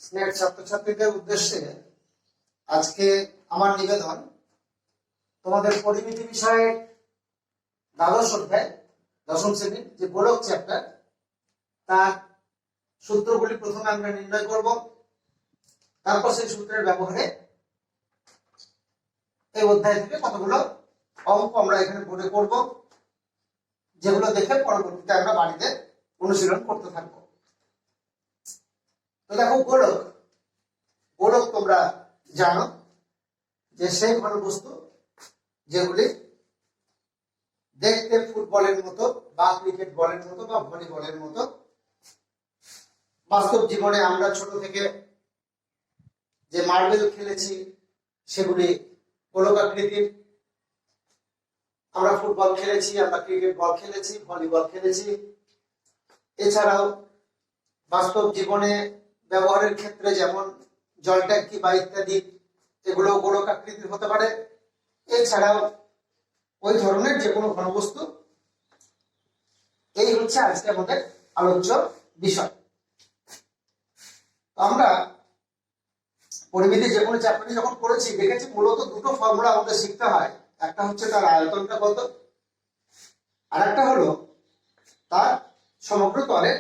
স্নেহ ছাত্রছাত্রীদের উদ্দেশ্যে আজকে আমার নিবেদন, তোমাদের পরিমিতি বিষয়ের দ্বাদশ অধ্যায় দশম শ্রেণীর যে গোলক চ্যাপ্টার, তার সূত্রগুলি প্রথমে আমরা নির্ণয় করব। তারপর সেই সূত্রের ব্যবহারে এই অধ্যায় থেকে কতগুলো অঙ্ক আমরা এখানে বোর্ডে করব, যেগুলো দেখে পরবর্তীতে আমরা বাড়িতে অনুশীলন করতে থাকবো। তো দেখো, গোলক গোলক তোমরা জানো যে সেই ঘনবস্তু যেগুলি দেখতে ফুটবলের মতো বা ক্রিকেট বলের মতো বা ভলিবলের মতো। বাস্তব জীবনে আমরা ছোট থেকে যে মার্বেল খেলেছি সেগুলি গোলকাকৃতির। আমরা ফুটবল খেলেছি, আমরা ক্রিকেট বল খেলেছি, ভলিবল খেলেছি। এছাড়াও বাস্তব জীবনে ব্যবহারের ক্ষেত্রে যেমন জল ট্যাঙ্কি বা ইত্যাদি, এগুলো গোলকাকৃতির হতে পারে। এছাড়াও ওই ধরনের যে কোনো ঘনবস্তু। এই হচ্ছে আজকে আমাদের আলোচ্য বিষয়। আমরা পরিমিতি যে কোনো চ্যাপ্টারে যখন পড়েছি দেখেছি মূলত দুটো ফর্মুলা আমাদের শিখতে হয়। একটা হচ্ছে তার আয়তনটা কত, আর একটা হলো তার সমগ্র তলের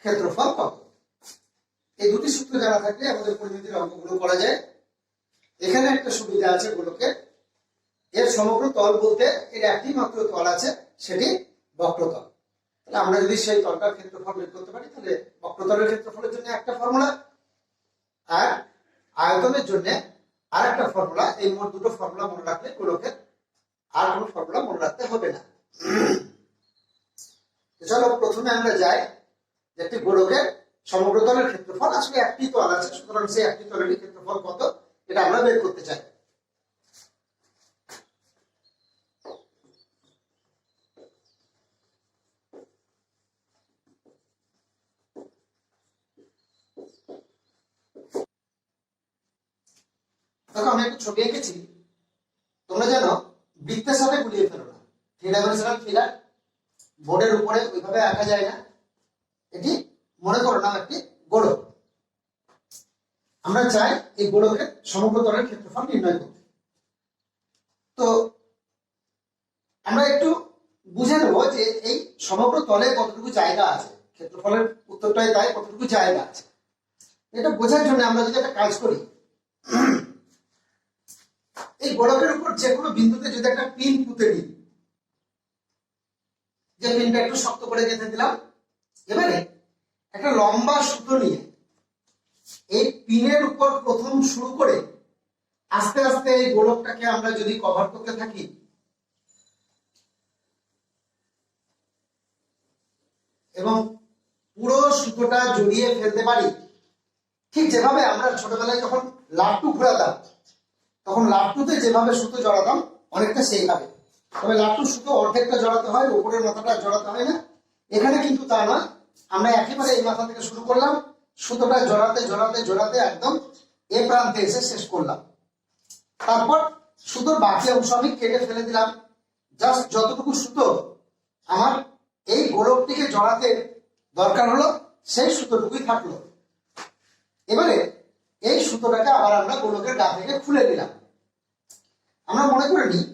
ক্ষেত্রফল কত। এই দুটি সূত্র জানা থাকলে আমাদের পরিমিতির অঙ্কগুলো করা যায়। এখানে একটা সুবিধা আছে গোলকের, এর সমগ্র তল বলতে এর একটি মাত্র তল আছে, সেটি বক্রতল। তাহলে আমরা যদি সেই তলটার ক্ষেত্রফল বের করতে পারি, তাহলে বক্রতলের ক্ষেত্রফলের জন্য একটা ফর্মুলা, আর আয়তনের জন্য আর একটা ফর্মুলা। এই মোট দুটো ফর্মুলা মনে রাখলে গোলকের আর কোনো ফর্মুলা মনে রাখতে হবে না। চলো প্রথমে আমরা যাই যে একটি গোলকের সমগ্র তলের ক্ষেত্রফল। আসলে একটি তল আছে, সুতরাং সেই একটি তলের ক্ষেত্রফল কত এটা আমরা বের করতে চাই। দেখো, আমি একটা ছবি এঁকেছি, তোমরা যেন বৃত্তের সাথে গুলিয়ে ফেলো না। থ্রি ডাইমেনশনাল ফিগার বোর্ডের উপরে ওইভাবে আঁকা যায় না। এটি মনে করো না একটি গোলক। আমরা চাই এই গোলকের সমগ্র তলের ক্ষেত্রফল নির্ণয় করতে। তো আমরা একটু বুঝে নেব যে এই সমগ্র তলে কতটুকু জায়গা আছে। ক্ষেত্রফলের উত্তরটাই তাই, কতটুকু জায়গা আছে এটা বোঝার জন্য আমরা যদি একটা কাজ করি, এই গোলকের উপর যে কোনো বিন্দুতে যদি একটা পিন পুঁতে দিই, যে পিনটা একটু শক্ত করে গেঁথে দিলাম, এবারে একটা লম্বা সুতো নিয়ে এই পিনের উপর প্রথম শুরু করে আস্তে আস্তে এই গোলকটাকে আমরা যদি কভার করতে থাকি, এবং পুরো সুতোটা জড়িয়ে ফেলতে পারি, ঠিক যেভাবে আমরা ছোটবেলায় যখন লাট্টু ঘোরাতাম তখন লাট্টুতে যেভাবে সুতো জড়াতাম অনেকটা সেইভাবে। তবে লাট্টু সুতো অর্ধেকটা জড়াতে হয়, উপরের মাথাটা জড়াতে হয় না। এখানে কিন্তু তা নয়, আমরা একেবারে এই মাথা থেকে শুরু করলাম, সুতোটা জড়াতে জড়াতে জড়াতে একদম এ প্রান্তে এসে শেষ করলাম। তারপর সুতোর বাকি অংশ আমি কেটে ফেলে দিলাম। জাস্ট যতটুকু সুতো আমার এই গোলকটিকে জড়াতে দরকার হলো সেই সুতোটুকুই থাকলো। এবারে এই সুতোটাকে আবার আমরা গোলকের গা থেকে খুলে নিলাম। আমরা মনে করে নিই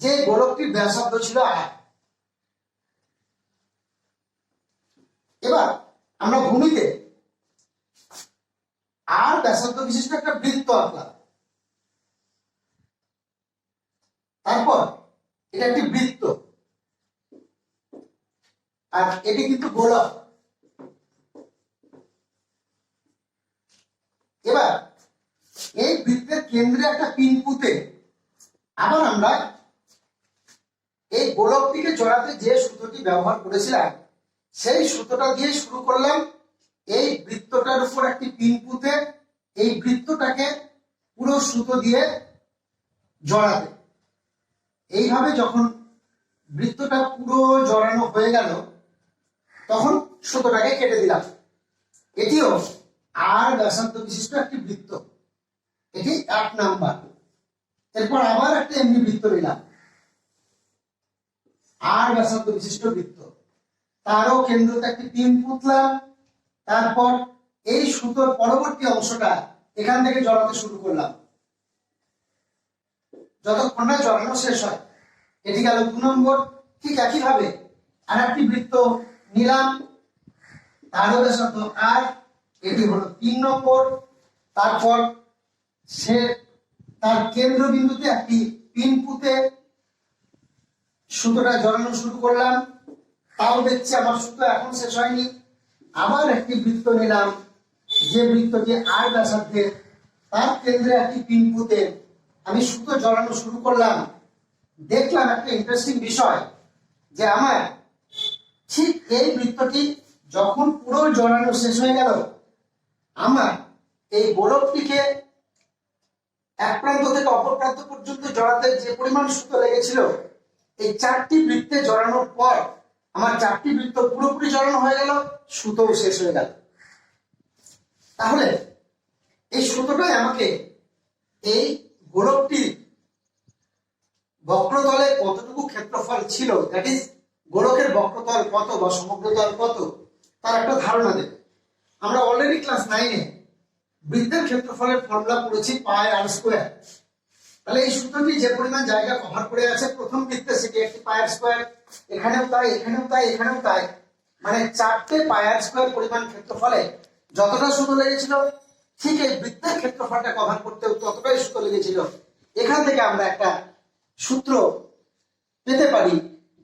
যে গোলকটির ব্যাসার্ধ ছিল 8। এবার আমরা ভূমিতে আর ব্যাসার্ধ বিশিষ্ট একটা বৃত্ত আঁকলাম। তারপর এটা একটি বৃত্ত, আর এটি কিন্তু গোলক। এবার এই বৃত্তের কেন্দ্রে একটা পিন পুঁতে আবার আমরা এই গোলকটিকে জড়াতে যে সুতোটি ব্যবহার করেছিলাম সেই সুতোটা দিয়ে শুরু করলাম। এই বৃত্তটার উপর একটি পিন পুঁতে এই বৃত্তটাকে পুরো সুতো দিয়ে জড়াতে। এইভাবে যখন বৃত্তটা পুরো জড়ানো হয়ে গেল তখন সুতোটাকে কেটে দিলাম। এটিও আর ব্যাসার্ধ বিশিষ্ট একটি বৃত্ত, এটি 1 নাম্বার। এরপর আবার একটা এমনি বৃত্ত নিলাম, আর ব্যাসার্ধ বিশিষ্ট বৃত্ত, তারও কেন্দ্রতে একটি পিন পুঁতলাম। তারপর এই সুতোর পরবর্তী অংশটা এখান থেকে জড়াতে শুরু করলাম, যতক্ষণ না জড়ানো শেষ হয়। এটি গেল 2 নম্বর। ঠিক একইভাবে আর একটি বৃত্ত নিলাম, তারও ব্যাসার্ধ আর, এটি হলো 3 নম্বর। তারপর সে তার কেন্দ্রবিন্দুতে একটি পিন পুঁতে সুতোটা জড়ানো শুরু করলাম, তাও দেখছি আমার সুতো এখন শেষ হয়নি। আবার একটি বৃত্ত নিলাম, যে বৃত্তটি আর ব্যাসার্ধের, তার কেন্দ্রে একটি পিন পুঁতে আমি সুতো জড়ানো শুরু করলাম। দেখলাম একটা ইন্টারেস্টিং বিষয়, যে আমার ঠিক এই বৃত্তটি যখন পুরো জড়ানো শেষ হয়ে গেল, আমার এই গোলকটিকে এক প্রান্ত থেকে অপর প্রান্ত পর্যন্ত জড়াতে যে পরিমাণ সুতো লেগেছিল, এই 4টি বৃত্তে জড়ানোর পর আমার 4টি বৃত্ত পুরোপুরি জড়ানো হয়ে গেল, সুতোও শেষ হয়ে গেল। তাহলে এই সুতোটাই আমাকে এই গোলকটির বক্রতলে কতটুকু ক্ষেত্রফল ছিল, দ্যাট ইজ গোলকের বক্রতল কত বা সমগ্রতল কত, তার একটা ধারণা দেবে। আমরা অলরেডি ক্লাস 9-এ বৃত্তের ক্ষেত্রফলের ফর্মুলা পড়েছি পাই আর স্কয়ার। তাহলে এই সূত্রটি যে পরিমাণ জায়গা কভার করে আছে প্রথম বৃত্তে, সেটি একটি পাই আর স্কয়ার, এখানেও তাই, এখানেও তাই, এখানেও তাই, মানে 4টে পাই আর স্কয়ার পরিমাণ ক্ষেত্রফলে যতটা সুতো লেগেছিল, ঠিক এই বৃত্তের ক্ষেত্রফলটা কভার করতেও ততটাই সুতো লেগেছিল। এখান থেকে আমরা একটা সূত্র পেতে পারি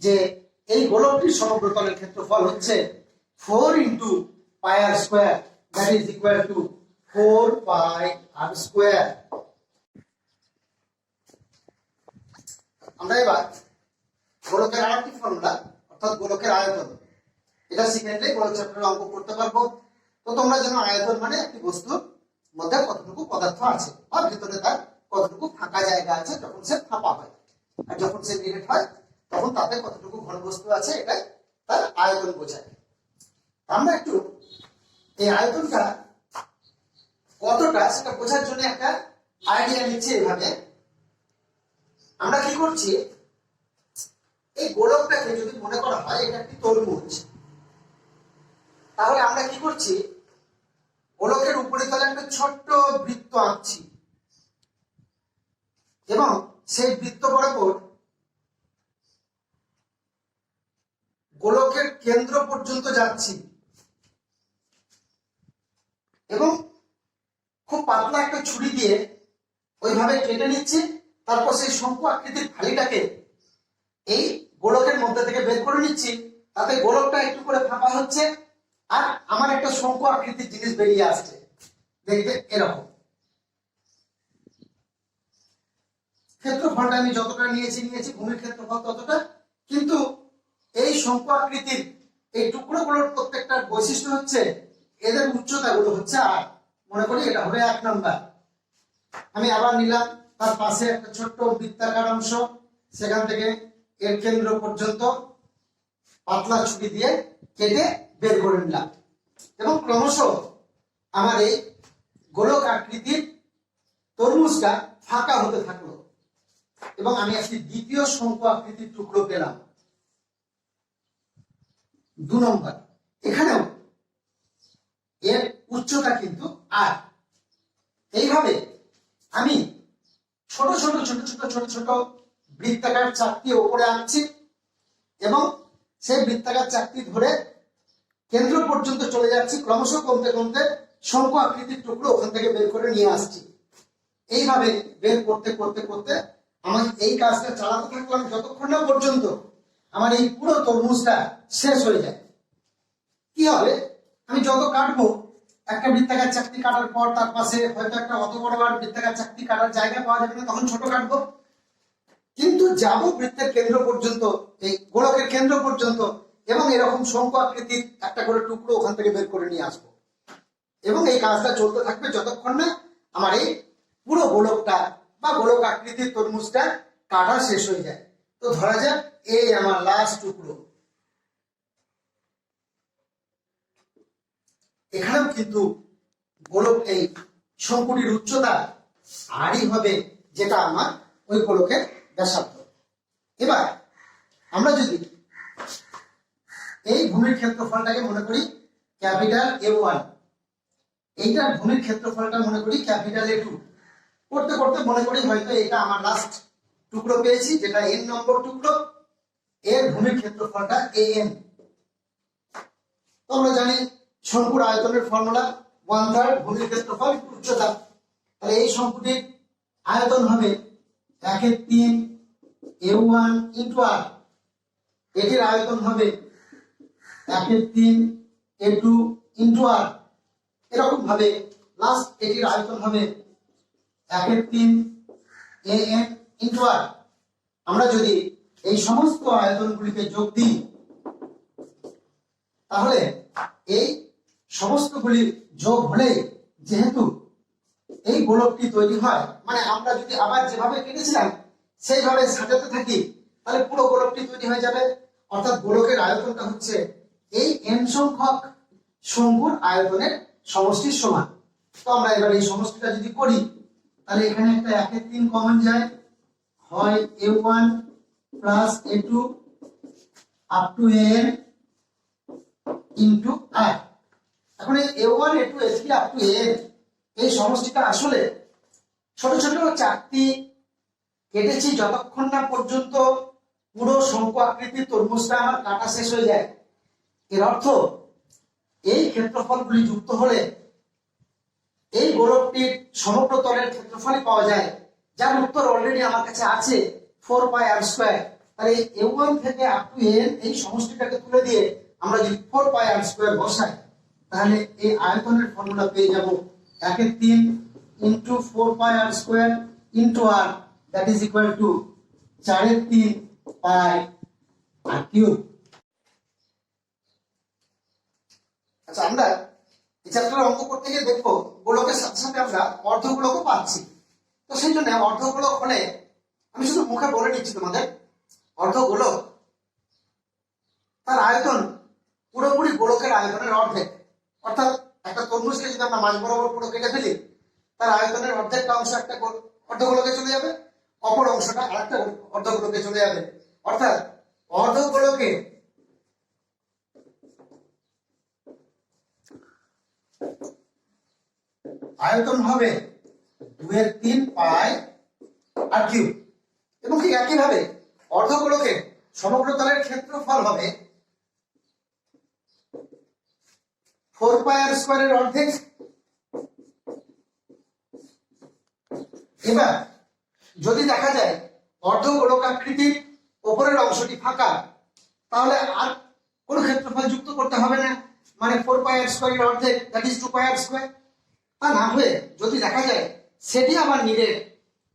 যে এই গোলকটির সমগ্রতলের ক্ষেত্রফল হচ্ছে 4 into pi r square, that is equal to 4 pi r square. আমরা এবার গোলকের আরেকটি ফর্মুলা, অর্থাৎ গোলকের আয়তন, এটা শিখে গোলক চ্যাপ্টারে অঙ্ক করতে পারবো। তো তোমরা জানো আয়তন মানে একটি বস্তুর মধ্যে কতটুকু পদার্থ আছে, বা ভিতরে তার কতটুকু ফাঁকা জায়গা আছে যখন সে ফাঁপা হয়, আর যখন সে নিরেট হয় তখন তাতে কতটুকু ঘন বস্তু আছে, এটাই তার আয়তন বোঝায়। আমরা একটু এই আয়তনটা কতটা সেটা বোঝার জন্য একটা আইডিয়া নিচ্ছি। এভাবে আমরা কি করছি, এই গোলকটাকে যদি মনে করা হয় এটা একটি তরমুজ, তাহলে আমরা কি করছি, গোলকের উপরিতলে একটা ছোট্ট বৃত্ত আঁকছি এবং সেই বৃত্ত বরাবর গোলকের কেন্দ্র পর্যন্ত যাচ্ছি এবং খুব পাতলা একটা ছুরি দিয়ে ওইভাবে কেটে নিচ্ছি। তারপর সেই শঙ্কু আকৃতির ফালিটাকে এই গোলকের মধ্যে থেকে বের করে নিচ্ছি, তাতে গোলকটা একটু করে ফাঁপা হচ্ছে আর আমার একটা শঙ্কু আকৃতির জিনিস বেরিয়ে আসছে, দেখতে এরকম। ক্ষেত্রফলটা আমি যতটা নিয়েছি ভূমির ক্ষেত্রফল ততটা, কিন্তু এই শঙ্কু আকৃতির এই টুকরোগুলোর প্রত্যেকটার বৈশিষ্ট্য হচ্ছে এদের উচ্চতাগুলো হচ্ছে আর, মনে করি এটা হবে 1 নাম্বার। আমি আবার নিলাম, তার পাশে একটা ছোট্ট বৃত্তাকার অংশ, সেখান থেকে এর কেন্দ্র পর্যন্ত পাতলা ছুরি দিয়ে কেটে বের করে নিলাম এবং ক্রমশ আমার এই গোলক আকৃতির তরমুজটা ফাঁকা হতে থাকলো এবং আমি একটি দ্বিতীয় শঙ্কু আকৃতির টুকরো পেলাম, 2 নম্বর। এখানেও এর উচ্চতা কিন্তু আর। এইভাবে আমি ছোট ছোট ছোট ছোট ছোট ছোট বৃত্তাকার চাকতি উপরে আনছি এবং সেই বৃত্তাকার চাকতি ধরে কেন্দ্র পর্যন্ত চলে যাচ্ছি, ক্রমশ কমতে কমতে শঙ্কু আকৃতির টুকরো ওখান থেকে বের করে নিয়ে আসছি। এইভাবে বের করতে করতে করতে আমার এই কাজটা চালাতে থাকলাম যতক্ষণ না পর্যন্ত আমার এই পুরো তরমুজটা শেষ হয়ে যায়। কি হবে, আমি যত কাটবো, একটা বৃত্তাকার চাকতি কাটার পর তার পাশে হয়তো একটা অত বড় আর বৃত্তাকার চাকতি কাটার জায়গা পাওয়া যাবে না, তখন ছোট কাটবো, কিন্তু যাবো বৃত্তের কেন্দ্র পর্যন্ত, এই গোলকের কেন্দ্র পর্যন্ত, এবং এরকম শঙ্কু আকৃতির একটা করে টুকরো ওখান থেকে বের করে নিয়ে আসবো। এবং এই কাজটা চলতে থাকবে যতক্ষণ না আমার এই পুরো গোলকটা বা গোলক আকৃতির তরমুজটা কাটা শেষ হয়ে যায়। তো ধরা যাক এই আমার লাস্ট টুকরো। এখানেও কিন্তু গোলক এই শঙ্কুটির উচ্চতা আরই হবে, যেটা আমার ওই গোলকের ব্যাসার্ধ। এবার আমরা যদি এই ভূমির ক্ষেত্রফলটাকে মনে করি ক্যাপিটাল A1, এইটার ভূমির ক্ষেত্রফলটা মনে করি ক্যাপিটাল A2, করতে করতে মনে করি হয়তো এটা আমার লাস্ট টুকরো পেয়েছি, যেটা n নম্বর টুকরো, এর ভূমির ক্ষেত্রফলটা an। তো আমরা জানি শঙ্কুর আয়তনের ফর্মুলা 1/3 ভূমির ক্ষেত্রফল উচ্চতা। তাহলে এই শঙ্কুটির আয়তন হবে 1/3 A1 ইন্টু r, এটির আয়তন হবে 1/3 A2 ইন্টু r, এরকম ভাবে লাস্ট এটির আয়তন হবে 1/3 an ইন্টু r। আমরা যদি এই সমস্ত আয়তনগুলিকে যোগ দিই তাহলে এই সমস্তগুলি যোগ হলে যেহেতু এই গোলকটি তৈরি হয়, মানে আমরা যদি আবার যেভাবে কেটেছিলাম সেইভাবে সাজাতে থাকি তাহলে পুরো গোলকটি তৈরি হয়ে যাবে। অর্থাৎ গোলকের আয়তনটা হচ্ছে এই n সংখ্যক শঙ্কুর আয়তনের সমষ্টির সমান। তো আমরা এবার এই সমষ্টিটা যদি করি তাহলে এখানে একটা 1/3 কমন যায়, হয় A1 plus A2 up to an into r। এখন এই A1 A2 A3 up to an এই সমষ্টিটা আসলে ছোট ছোট চারটি কেটেছি যতক্ষণ না পর্যন্ত পুরো শঙ্কু আকৃতির তরমুজটা আমার কাটা শেষ হয়ে যায়। এর অর্থ এই ক্ষেত্রফলগুলি যুক্ত হলে এই গোলকটির সমগ্র তলের ক্ষেত্রফলই পাওয়া যায়, যার উত্তর অলরেডি আমার কাছে আছে 4πr²। তাহলে A1 থেকে আপ টু n এই সমষ্টিটাকে তুলে দিয়ে আমরা যদি 4πr² বসাই তাহলে এই আয়তনের ফর্মুলা পেয়ে যাব 1/3 into 4πr² into r, that is equal two 4/3 pi r³। আচ্ছা, আমরা এই চ্যাপ্টারের অঙ্ক করতে গিয়ে দেখবো গোলকের সাথে সাথে আমরা অর্ধগোলকও পাচ্ছি। তো সেই জন্য অর্ধগোলক হলে আমি শুধু মুখে বলে নিচ্ছি তোমাদের, অর্ধগোলক তার আয়তন পুরোপুরি গোলকের আয়তনের অর্ধেক। অর্থাৎ একটা তরমুজকে যদি আমরা মাঝ বরাবর পুরো কেটে ফেলি তার আয়তনের অর্ধেকটা অংশ একটা অর্ধগোলকে চলে যাবে, অপর অংশটা আরেকটা অর্ধগোলকে চলে যাবে। অর্থাৎ অর্ধগোলকে আয়তন হবে 2/3 পাই r³ এবং ঠিক একইভাবে অর্ধগোলকের সমগ্র তলের ক্ষেত্রফল হবে 4πr² এর অর্ধেক। এবার যদি দেখা যায় অর্ধগোলক আকৃতির উপরের অংশটি ফাঁকা তাহলে আর কোনো ক্ষেত্রফল যুক্ত করতে হবে না, মানে 4πr² এর অর্ধেক, দ্যাট ইজ 2πr²। তা না হয়ে যদি দেখা যায় সেটি আবার নিরেট,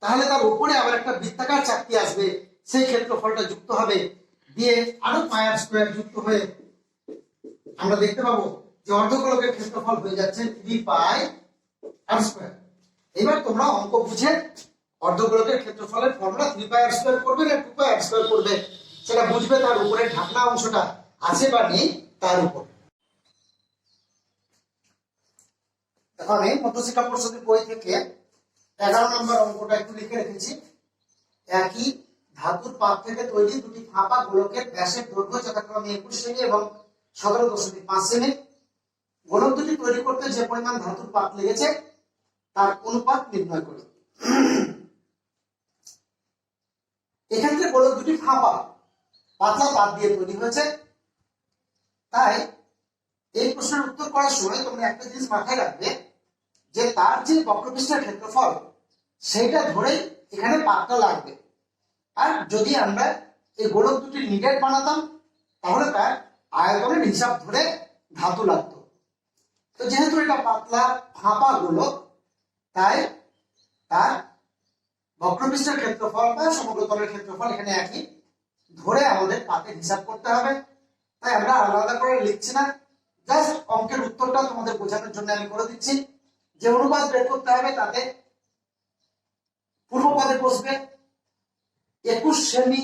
তাহলে তার উপরে আবার একটা বৃত্তাকার চাকতি আসবে, সেই ক্ষেত্রফলটা যুক্ত হবে, দিয়ে আরো πr² যুক্ত হয়ে আমরা দেখতে পাবো যে অর্ধগোলকের ক্ষেত্রফল হয়ে যাচ্ছে 3πr²। এবার তোমরা অঙ্ক বুঝে অর্ধগোলকের ক্ষেত্রফলের ফর্মুলা 3πr² করবে না 2πr² করবে সেটা বুঝবে তার উপরে ঢাকনা অংশটা আছে বা নেই তার উপর। এখন আমি মধ্যশিক্ষা পর্ষদের বই থেকে 11 নম্বর অঙ্কটা একটু লিখে রেখেছি। একই ধাতুর পাত থেকে তৈরি দুটি ফাঁপা গোলকের ব্যাসের দৈর্ঘ্য যথাক্রমে 21 সেমি এবং 17.5 সেমি। গোলক দুটি তৈরি করতে যে পরিমাণ ধাতুর পাত লেগেছে তার অনুপাত নির্ণয় করি। এক্ষেত্রে গোলক দুটি ফাঁপা পাতলা পাত দিয়ে তৈরি হয়েছে, তাই এই প্রশ্নের উত্তর করার সময় তোমরা একটা জিনিস মাথায় রাখবে যে তার যে বক্রপৃষ্ঠের ক্ষেত্রফল সেইটা ধরেই এখানে পাতটা লাগবে। আর যদি আমরা এই গোলক দুটি নিডেড বানাতাম তাহলে তার আয়তনের হিসাব ধরে ধাতু লাগতো। তো যেহেতু এটা পাতলা ফাঁপা গোলক তাই তার বক্রপৃষ্ঠের ক্ষেত্রফল বা সমগ্র তলের ক্ষেত্রফল এখানে একই ধরে আমাদের পাতের হিসাব করতে হবে। তাই আমরা আলাদা করে লিখছি না, জাস্ট অঙ্কের উত্তরটা তোমাদের বোঝানোর জন্য আমি করে দিচ্ছি। যে অনুপাত বের করতে হবে তাতে পূর্ব পদে বসবে 21 সেমি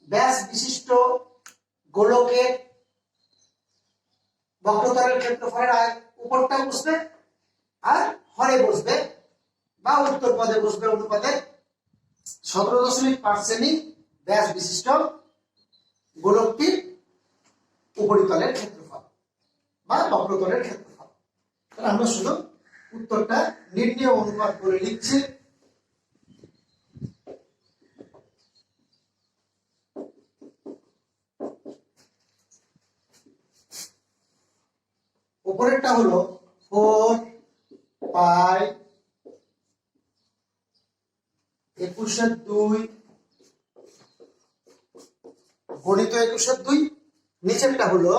ব্যাস বিশিষ্ট গোলকের বক্রতলের ক্ষেত্রফলের উপরটা বসবে, আর হরে বসবে বা উত্তর পদে বসবে অনুপাতে 17.5 সেমি ব্যাস বিশিষ্ট গোলকটির উপরিতলের ক্ষেত্রফল বা বক্রতলের ক্ষেত্রফল। তাহলে আমরা শুধু উত্তরটা নির্ণেয় অনুপাত করে লিখছি। উপরেরটা হলো 4 পাই 21/2 গণিত 21/2। নিচেরটা হলো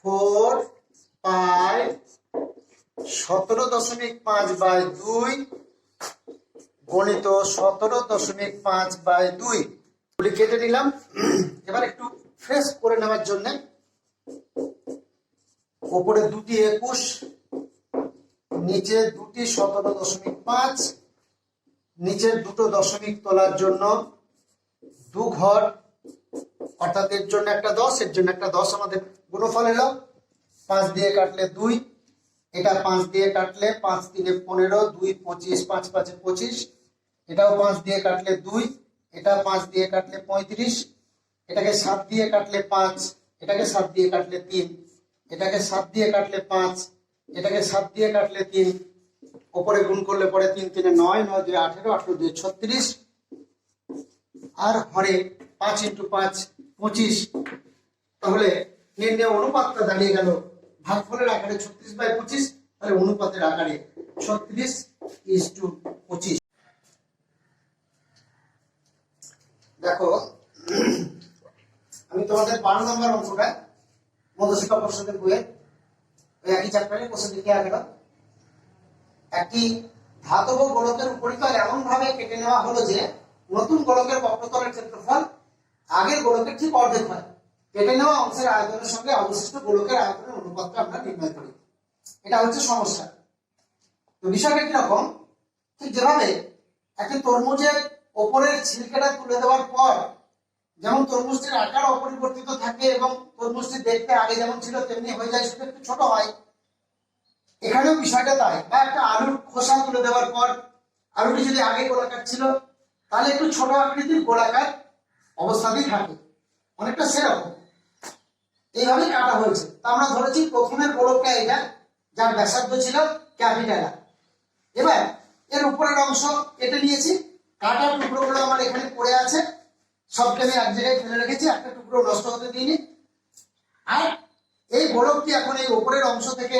4 পাই 17.5/2 গণিত 17.5/2। গুলি কেটে নিলাম। এবার একটু ফ্রেশ করে নেওয়ার জন্য উপরে দুটি 21, নিচে দুটি 17.5, নিচের দুটো দশমিক তোলার জন্য 2 ঘর, অর্থাৎ এর জন্য একটা 10, এর জন্য একটা 10 আমাদের গুণফল এলো। 5 দিয়ে কাটলে 2, এটা 5 দিয়ে কাটলে 5 3 15, 2 25, 5 5 25, এটাও 5 দিয়ে কাটলে 2, এটা 5 দিয়ে কাটলে 35, এটাকে 7 দিয়ে কাটলে 5, এটাকে 7 দিয়ে কাটলে 3, এটাকে 7 দিয়ে কাটলে 5, এটাকে 7 দিয়ে কাটলে 3, উপরে গুণ করলে পরে 3 3 9, 9 2 18, 18 2 36, আর হরে 5 × 5 25। তাহলে নির্ণেয় অনুপাতটা দাঁড়িয়ে গেল ভাগফলের আকারে 36/25, তাহলে অনুপাতের আকারে 36:25। দেখো আমি তোমাদের 12 নম্বর অঙ্কটা মধ্যশিক্ষা পর্ষদের বইয়ে ওই একই চ্যাপ্টারে কোশ্চেন লিখে গেল। একটি ধাতব গোলকের উপরিতল এমন ভাবে কেটে নেওয়া হলো যে নতুন গোলকের বক্রতলের ক্ষেত্রফল আগের গোলকের ঠিক অর্ধেক হয়। কেটে নেওয়া অংশের আয়তনের সঙ্গে অবশিষ্ট গোলকের আয়তনের অনুপাতটা আমরা নির্ণয় করি। এটা হচ্ছে সমস্যা। তো বিষয়টা কিরকম, ঠিক যেভাবে একটি তরমুজের ওপরের ছিলকাটা তুলে দেওয়ার পর যেমন তরমুজটির আকার অপরিবর্তিত থাকে এবং তরমুজটি দেখতে আগে যেমন ছিল তেমনি হয়ে যায়, শুধু একটু ছোট হয়, এখানেও বিষয়টা তাই। বা একটা আলুর খোসা তুলে দেওয়ার পর আলুটি যদি আগে গোলাকার ছিল তাহলে একটু ছোট আকৃতির গোলাকার অবস্থাতেই থাকে, অনেকটা সেরকম। এইভাবে কাটা হয়েছে। তা আমরা ধরেছি প্রথমের গোলকটা এটা, যার ব্যাসার্ধ ছিল ক্যাপিটাল আর। এবার এর উপরের অংশ কেটে নিয়েছি, কাটার টুকরোগুলো আমার এখানে পড়ে আছে, সবকে আমি এক জায়গায় ফেলে রেখেছি, একটা টুকরো নষ্ট হতে দিইনি। আর এই গোলকটি এখন এই উপরের অংশ থেকে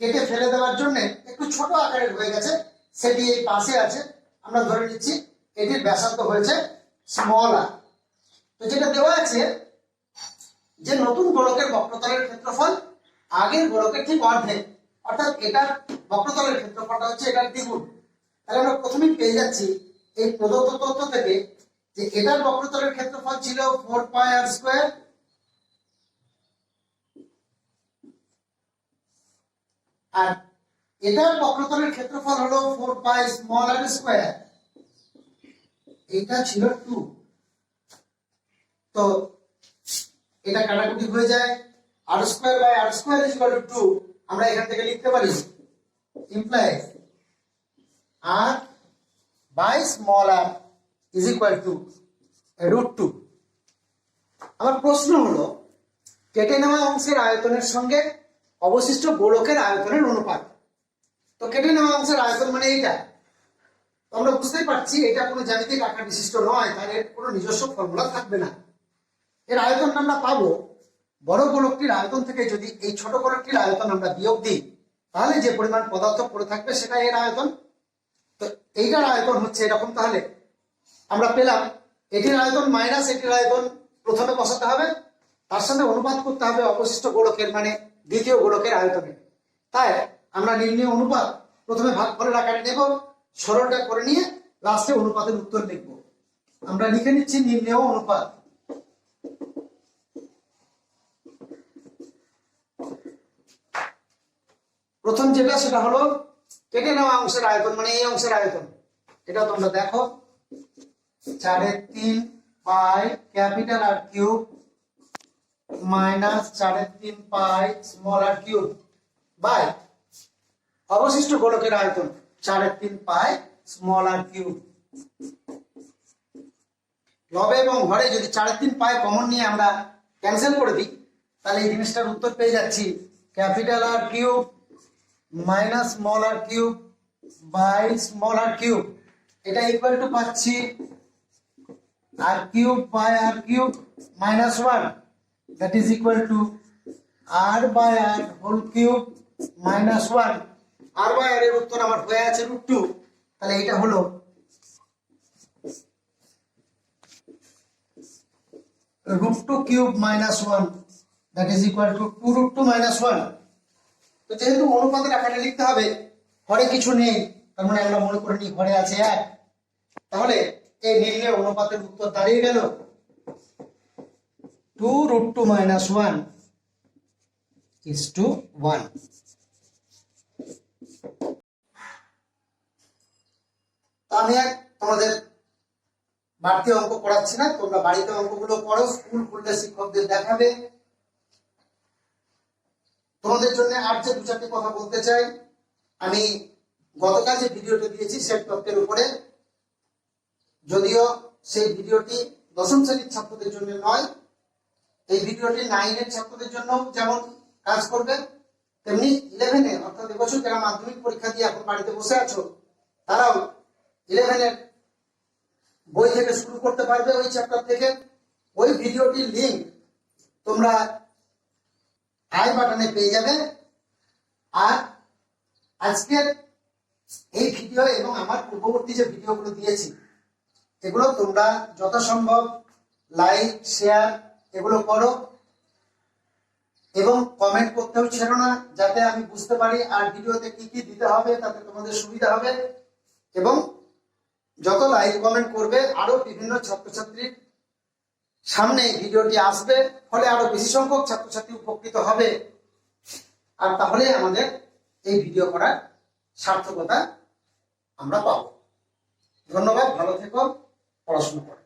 কেটে ফেলে দেওয়ার জন্য একটু ছোট আকারের হয়ে গেছে, সেটি এই পাশে আছে। আমরা ধরে নিচ্ছি এটির ব্যাসার্ধ হয়েছে স্মল আর। তো যেটা দেওয়া আছে যে নতুন গোলকের বক্রতলের ক্ষেত্রফল আগের গোলকের ঠিক অর্ধেক, অর্থাৎ এটার বক্রতলের ক্ষেত্রফলটা হচ্ছে এটার দ্বিগুণ। তাহলে আমরা প্রথমেই পেয়ে যাচ্ছি এই প্রদত্ত তথ্য থেকে যে এটার বক্রতলের ক্ষেত্রফল ছিল 4 পাই আর স্কয়ার, আর এটার বক্রতলের ক্ষেত্রফল হলো 4 পাই স্মল আর স্কয়ার, এটা ছিল 2। তো এটা কাটাকুটি হয়ে যায়, R square by R square is equal to 2। আমরা এখান থেকে লিখতে পারি implies R by small r is equal to √2। আমার প্রশ্ন হলো কেটে নেওয়া অংশের আয়তনের সঙ্গে অবশিষ্ট গোলকের আয়তনের অনুপাত। তো কেটে নেওয়া অংশের আয়তন মানে এইটা। তো আমরা বুঝতেই পারছি এটা কোনো জ্যামিতিক আকার বিশিষ্ট নয়, তার এর কোনো নিজস্ব ফর্মুলা থাকবে না। এর আয়তনটা আমরা পাবো বড় গোলকটির আয়তন থেকে যদি এই ছোট গোলকটির আয়তন আমরা বিয়োগ দিই, তাহলে যে পরিমাণ পদার্থ পড়ে থাকবে সেটা এর আয়তন। তো এইটার আয়তন হচ্ছে এরকম। তাহলে আমরা পেলাম এটির আয়তন মাইনাস এটির আয়তন প্রথমে বসাতে হবে, তার সাথে অনুপাত করতে হবে অবশিষ্ট গোলকের মানে দ্বিতীয় গোলকের আয়তনে। তাই আমরা নির্ণয় অনুপাত প্রথমে ভাগফলের আকারে নেব, সরলটা করে নিয়ে লাস্টে অনুপাতের উত্তর লিখব। আমরা লিখে নিচ্ছি নির্ণয় অনুপাত। প্রথম যেটা সেটা হলো কেটে নেওয়া অংশের আয়তন মানে এই অংশের আয়তন। এটা তোমরা দেখো 4/3 pi capital R cube minus 3.5 pi small r cube by অবশিষ্ট গোলকের আয়তন 3.5 পাই স্মল আর কিউব। লবে এবং হরে যদি 3.5 পাই কমন নিয়ে আমরা ক্যান্সেল করে দিই, তাহলে এই জিনিসটার উত্তর পেয়ে যাচ্ছি capital R cube minus small r cube by small r cube, এটা ইকুয়াল টু পাচ্ছি R cube by r cube minus 1, that is equal to R by r whole cube minus 1। R by r এর উত্তর আমার হয়ে আছে √2, তাহলে এটা হলো √2 cube minus 1, that is equal two 2√2 minus 1। তো যেহেতু অনুপাতের আকারে লিখতে হবে, হরে কিছু নেই, তার মানে আমরা মনে করে নিই হরে আছে 1, তাহলে এই নির্ণয় অনুপাতের উত্তর দাঁড়িয়ে গেল 2√2 মাইনাস 1 is to 1। আমি তোমাদের বাড়তি অঙ্ক করাচ্ছি না, তোমরা বাড়িতে অঙ্কগুলো করো, স্কুল খুললে শিক্ষকদের দেখাবে। তোমাদের জন্য আর যে 2-4টি কথা বলতে চাই, আমি গতকাল যে ভিডিওটা দিয়েছি সেট তত্ত্বের উপরে, যদিও সেই ভিডিওটি দশম শ্রেণীর ছাত্রদের জন্য নয়, এই ভিডিওটি 9-এর ছাত্রদের জন্য যেমন কাজ করবে, তেমনি 11-এ অর্থাৎ এবছর যারা মাধ্যমিক পরীক্ষা দিয়ে এখন বাড়িতে বসে আছো, তারাও 11-এর বই থেকে শুরু করতে পারবে, ওই চ্যাপ্টার থেকে। ওই ভিডিওটির লিংক তোমরা আই বাটনে পেয়ে যাবে। আর আজকের এই ভিডিও এবং আমার পূর্ববর্তী যে ভিডিওগুলো দিয়েছি, এগুলো তোমরা যথাসম্ভব লাইক শেয়ার এগুলো করো এবং কমেন্ট করতেও ছেড়ো না, যাতে আমি বুঝতে পারি আর ভিডিওতে কি কি দিতে হবে, তাতে তোমাদের সুবিধা হবে। এবং যত লাইক কমেন্ট করবে, আরো বিভিন্ন ছাত্রছাত্রীর সামনে ভিডিওটি আসবে, ফলে আরো বেশি সংখ্যক ছাত্রছাত্রী উপকৃত হবে। আর তাহলে আমাদের এই ভিডিও করার সার্থকতা আমরা পাবো। ধন্যবাদ, ভালো থেকো, পড়াশোনা করো।